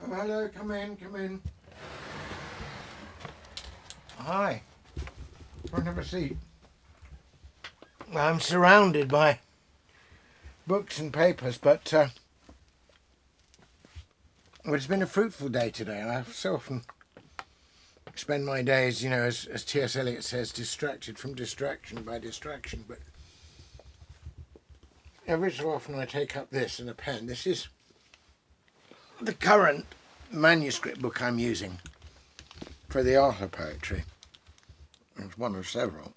Oh, hello, come in, come in. Hi. Come and have a seat. I'm surrounded by books and papers, but well, it's been a fruitful day today. I so often spend my days, you know, as T.S. Eliot says, distracted from distraction by distraction. But every so often I take up this and a pen. This is the current manuscript book I'm using for the Arthur poetry. It's one of several.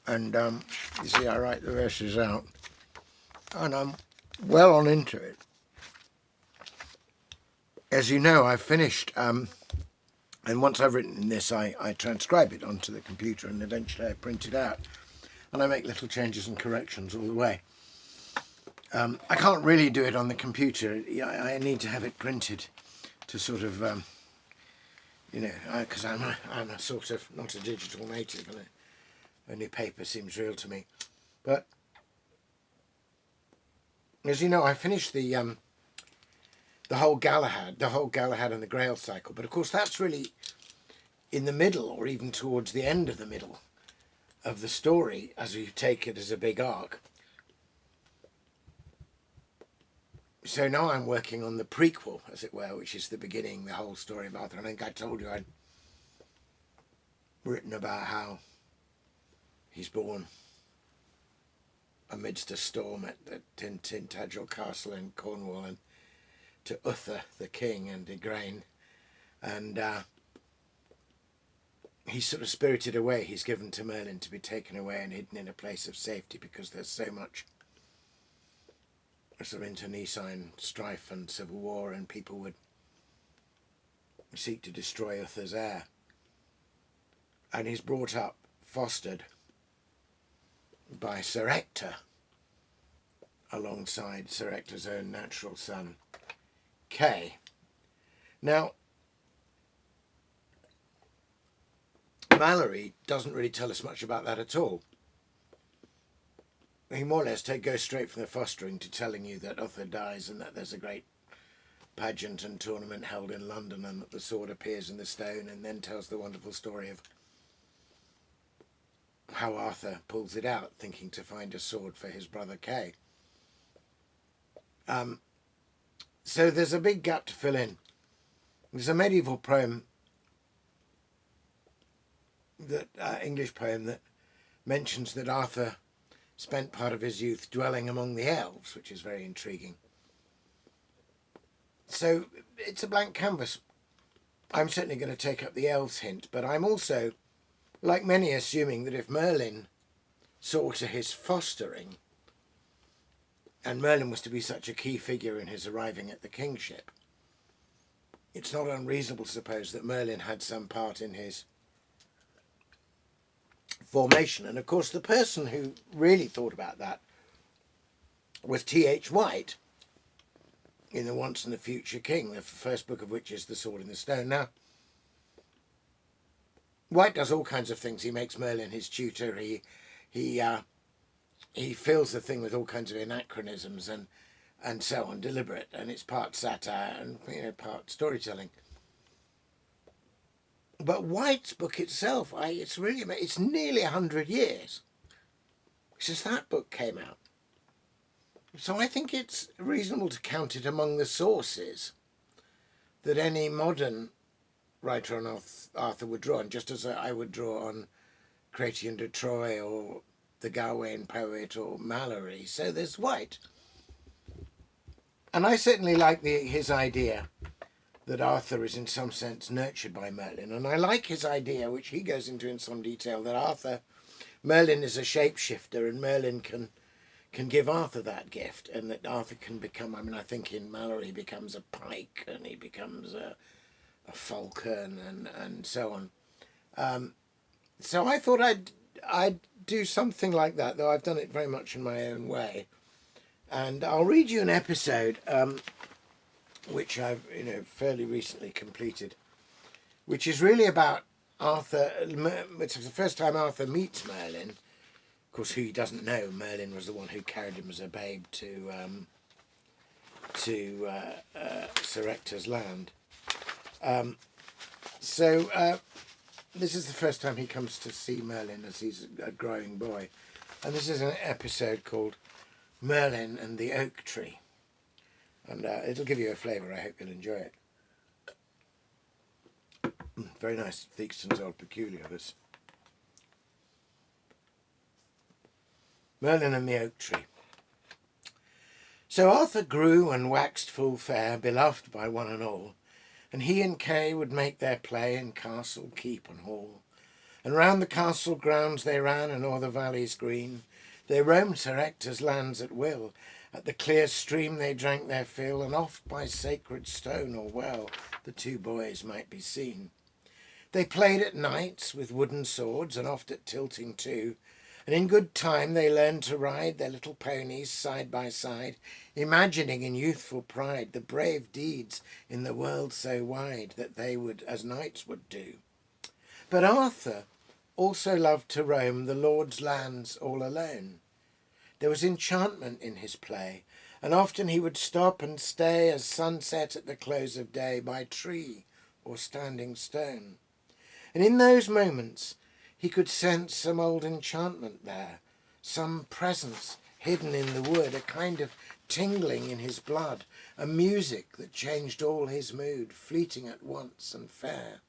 And you see, I write the verses out, and I'm well on into it. As you know, I've finished, and once I've written this, I transcribe it onto the computer, and eventually I print it out, and I make little changes and corrections all the way. I can't really do it on the computer. I need to have it printed to sort of, you know, because I'm a sort of not a digital native, and only paper seems real to me. But as you know, I finished the whole Galahad and the Grail cycle. But of course, that's really in the middle, or even towards the end of the middle of the story, as you take it as a big arc. So now I'm working on the prequel, as it were, which is the beginning, the whole story of Arthur. I think I told you I'd written about how he's born amidst a storm at the Tintagel Castle in Cornwall, and to Uther, the king, and Igraine. And he's sort of spirited away. He's given to Merlin to be taken away and hidden in a place of safety because there's so much sort of internecine strife and civil war, and people would seek to destroy Uther's heir. And he's brought up, fostered by Sir Ector, alongside Sir Ector's own natural son, Kay. Now, Mallory doesn't really tell us much about that at all. He more or less goes straight from the fostering to telling you that Uther dies and that there's a great pageant and tournament held in London and that the sword appears in the stone, and then tells the wonderful story of how Arthur pulls it out, thinking to find a sword for his brother Kay. So there's a big gap to fill in. There's a medieval poem, that English poem, that mentions that Arthur spent part of his youth dwelling among the elves, which is very intriguing. So it's a blank canvas. I'm certainly going to take up the elves hint, but I'm also, like many, assuming that if Merlin saw to his fostering, and Merlin was to be such a key figure in his arriving at the kingship, it's not unreasonable to suppose that Merlin had some part in his formation. And of course, the person who really thought about that was T.H. White in The Once and the Future King, the first book of which is The Sword in the Stone. Now, White does all kinds of things. He makes Merlin his tutor. He fills the thing with all kinds of anachronisms and so on, deliberate, and it's part satire and, you know, part storytelling. But White's book itself, it's nearly 100 years since that book came out. So I think it's reasonable to count it among the sources that any modern writer on Arthur would draw on, just as I would draw on Chrétien de Troyes or the Gawain poet or Mallory. So there's White. And I certainly like his idea that Arthur is in some sense nurtured by Merlin. And I like his idea, which he goes into in some detail, that Merlin is a shapeshifter, and Merlin can give Arthur that gift, and that Arthur can become, I mean, I think in Mallory he becomes a pike, and he becomes a falcon, and so on. So I thought I'd do something like that, though I've done it very much in my own way. And I'll read you an episode which I've, you know, fairly recently completed, which is really about Arthur. It's the first time Arthur meets Merlin. Of course, who he doesn't know, Merlin was the one who carried him as a babe to to Sir Ector's land. This is the first time he comes to see Merlin as he's a growing boy. And this is an episode called Merlin and the Oak Tree. And it'll give you a flavour. I hope you'll enjoy it. Very nice, Theakston's Old Peculiar, this. Merlin and the Oak Tree. So Arthur grew and waxed full fair, beloved by one and all, and he and Kay would make their play in castle, keep and hall. And round the castle grounds they ran, and o'er the valleys green they roamed Sir Ector's lands at will. At the clear stream they drank their fill, and oft by sacred stone or well the two boys might be seen. They played at nights with wooden swords, and oft at tilting too, and in good time they learned to ride their little ponies side by side, imagining in youthful pride the brave deeds in the world so wide that they would as knights would do. But Arthur also loved to roam the Lord's lands all alone. There was enchantment in his play, and often he would stop and stay as sunset at the close of day by tree or standing stone. And in those moments he could sense some old enchantment there, some presence hidden in the wood, a kind of tingling in his blood, a music that changed all his mood, fleeting at once and fair.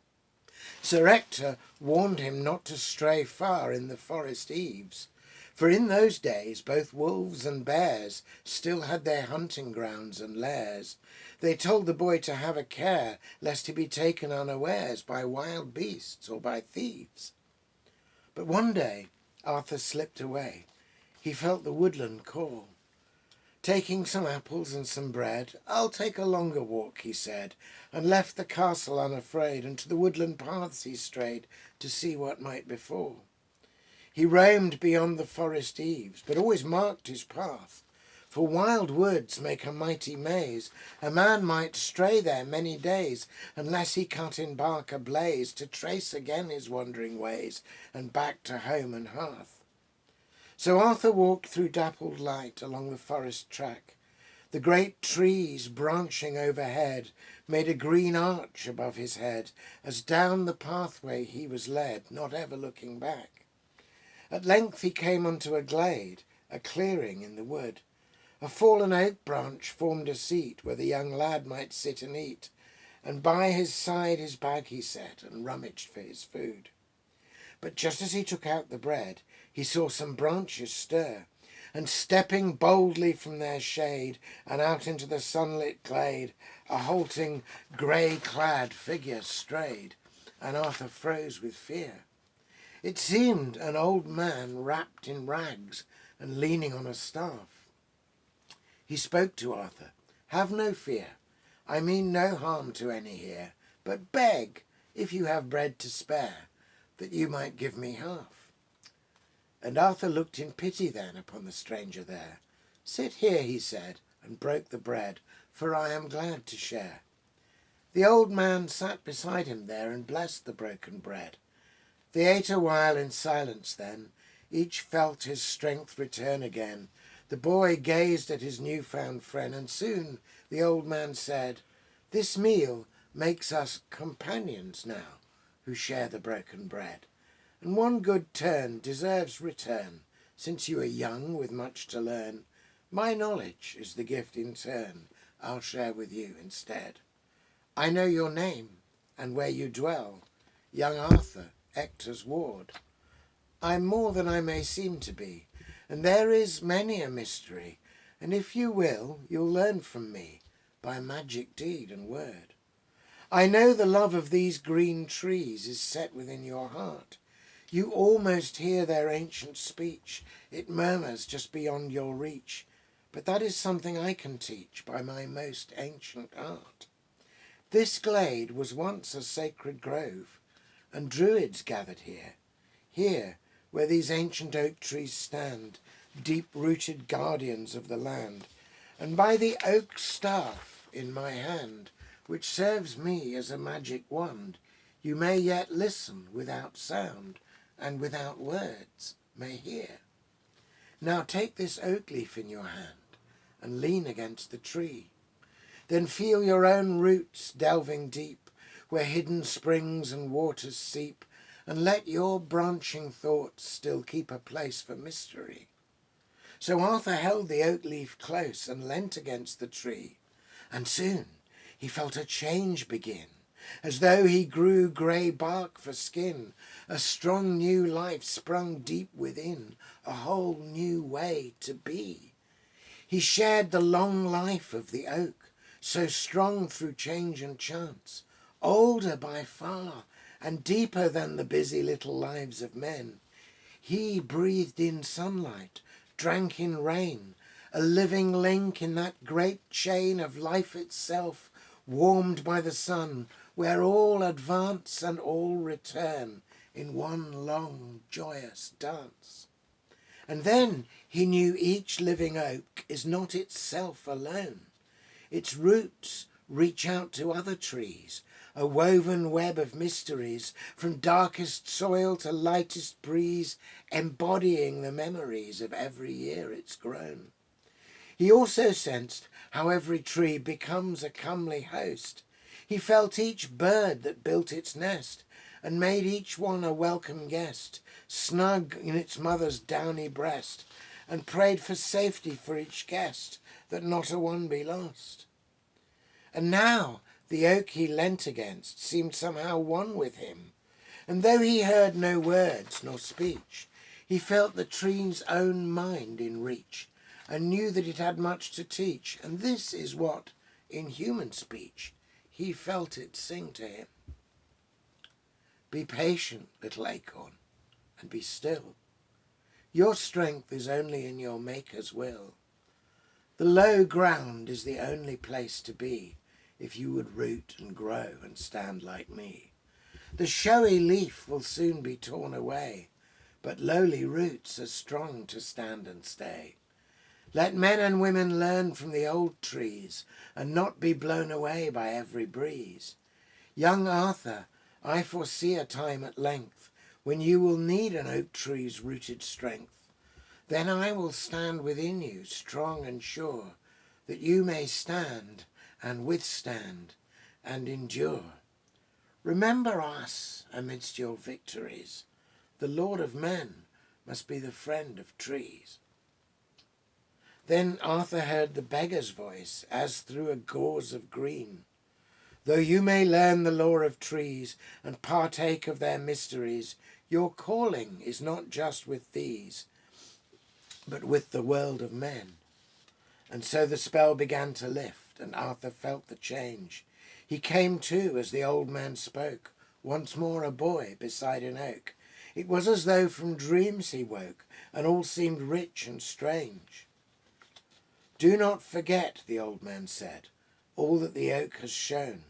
Sir Ector warned him not to stray far in the forest eaves, for in those days both wolves and bears still had their hunting grounds and lairs. They told the boy to have a care, lest he be taken unawares by wild beasts or by thieves. But one day Arthur slipped away. He felt the woodland call. Taking some apples and some bread, "I'll take a longer walk," he said, and left the castle unafraid, and to the woodland paths he strayed to see what might befall. He roamed beyond the forest eaves, but always marked his path, for wild woods make a mighty maze. A man might stray there many days, unless he cut in bark a blaze to trace again his wandering ways, and back to home and hearth. So Arthur walked through dappled light along the forest track. The great trees branching overhead made a green arch above his head, as down the pathway he was led, not ever looking back. At length he came unto a glade, a clearing in the wood. A fallen oak branch formed a seat where the young lad might sit and eat, and by his side his bag he set, and rummaged for his food. But just as he took out the bread, he saw some branches stir, and stepping boldly from their shade and out into the sunlit glade, a halting, grey-clad figure strayed, and Arthur froze with fear. It seemed an old man wrapped in rags and leaning on a staff. He spoke to Arthur. "Have no fear. I mean no harm to any here, but beg, if you have bread to spare, that you might give me half." And Arthur looked in pity then upon the stranger there. "Sit here," he said, and broke the bread, "for I am glad to share." The old man sat beside him there and blessed the broken bread. They ate a while in silence then. Each felt his strength return again. The boy gazed at his new-found friend, and soon the old man said, "This meal makes us companions now, who share the broken bread. And one good turn deserves return, since you are young with much to learn. My knowledge is the gift in turn I'll share with you instead. I know your name and where you dwell, young Arthur, Ector's ward. I'm more than I may seem to be, and there is many a mystery, and if you will, you'll learn from me by magic deed and word. I know the love of these green trees is set within your heart. You almost hear their ancient speech, it murmurs just beyond your reach, but that is something I can teach by my most ancient art. This glade was once a sacred grove, and druids gathered here, here where these ancient oak trees stand, deep-rooted guardians of the land, and by the oak staff in my hand, which serves me as a magic wand, you may yet listen without sound, and without words may hear. Now take this oak leaf in your hand, and lean against the tree. Then feel your own roots delving deep, where hidden springs and waters seep, and let your branching thoughts still keep a place for mystery. So Arthur held the oak leaf close and leant against the tree, and soon he felt a change begin. As though he grew grey bark for skin, a strong new life sprung deep within, a whole new way to be. He shared the long life of the oak, so strong through change and chance, older by far and deeper than the busy little lives of men. He breathed in sunlight, drank in rain, a living link in that great chain of life itself, warmed by the sun, where all advance and all return in one long joyous dance. And then he knew each living oak is not itself alone. Its roots reach out to other trees, a woven web of mysteries, from darkest soil to lightest breeze, embodying the memories of every year it's grown. He also sensed how every tree becomes a comely host. He felt each bird that built its nest, and made each one a welcome guest, snug in its mother's downy breast, and prayed for safety for each guest, that not a one be lost. And now the oak he leant against seemed somehow one with him, and though he heard no words nor speech, he felt the tree's own mind in reach, and knew that it had much to teach, and this is what, in human speech, he felt it sing to him. Be patient, little acorn, and be still. Your strength is only in your Maker's will. The low ground is the only place to be, if you would root and grow and stand like me. The showy leaf will soon be torn away, but lowly roots are strong to stand and stay. Let men and women learn from the old trees, and not be blown away by every breeze. Young Arthur, I foresee a time at length when you will need an oak tree's rooted strength. Then I will stand within you, strong and sure, that you may stand and withstand and endure. Remember us amidst your victories. The Lord of men must be the friend of trees. Then Arthur heard the beggar's voice as through a gauze of green. Though you may learn the lore of trees and partake of their mysteries, your calling is not just with these, but with the world of men. And so the spell began to lift, and Arthur felt the change. He came to as the old man spoke, once more a boy beside an oak. It was as though from dreams he woke, and all seemed rich and strange. Do not forget, the old man said, all that the oak has shown.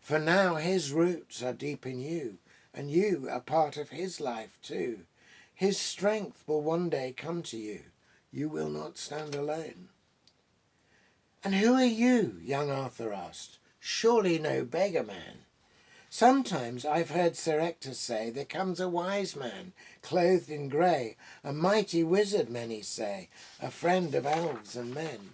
For now his roots are deep in you, and you are part of his life too. His strength will one day come to you. You will not stand alone. And who are you? Young Arthur asked. Surely no beggar man. Sometimes I've heard Sir Ector say there comes a wise man, clothed in grey, a mighty wizard, many say, a friend of elves and men.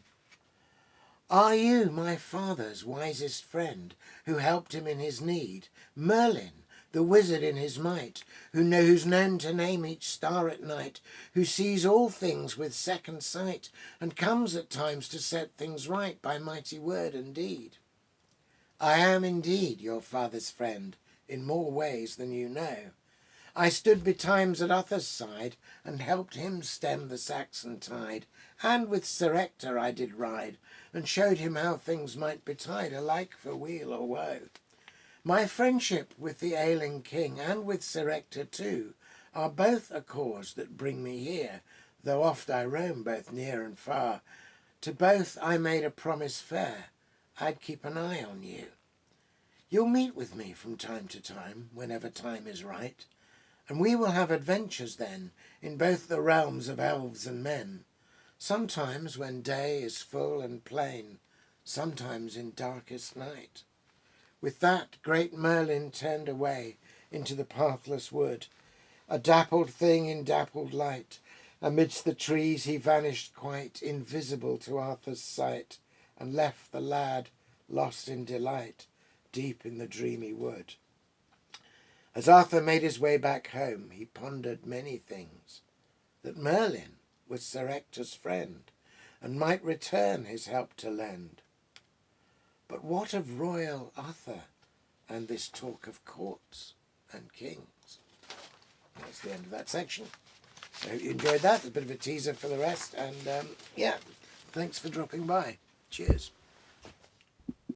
Are you my father's wisest friend, who helped him in his need, Merlin, the wizard in his might, who's known to name each star at night, who sees all things with second sight, and comes at times to set things right by mighty word and deed? I am indeed your father's friend, in more ways than you know. I stood betimes at Uther's side, and helped him stem the Saxon tide, and with Sir Ector I did ride, and showed him how things might betide alike for weal or woe. My friendship with the ailing king, and with Sir Ector too, are both a cause that bring me here, though oft I roam both near and far. To both I made a promise fair, I'd keep an eye on you. You'll meet with me from time to time, whenever time is right, and we will have adventures then, in both the realms of elves and men. Sometimes when day is full and plain, sometimes in darkest night. With that, great Merlin turned away into the pathless wood. A dappled thing in dappled light, amidst the trees he vanished quite, invisible to Arthur's sight, and left the lad lost in delight, deep in the dreamy wood. As Arthur made his way back home, he pondered many things, that Merlin was Sir Ector's friend, and might return his help to lend. But what of royal Arthur, and this talk of courts and kings? That's the end of that section. I hope you enjoyed that. A bit of a teaser for the rest, and yeah, thanks for dropping by. Cheers.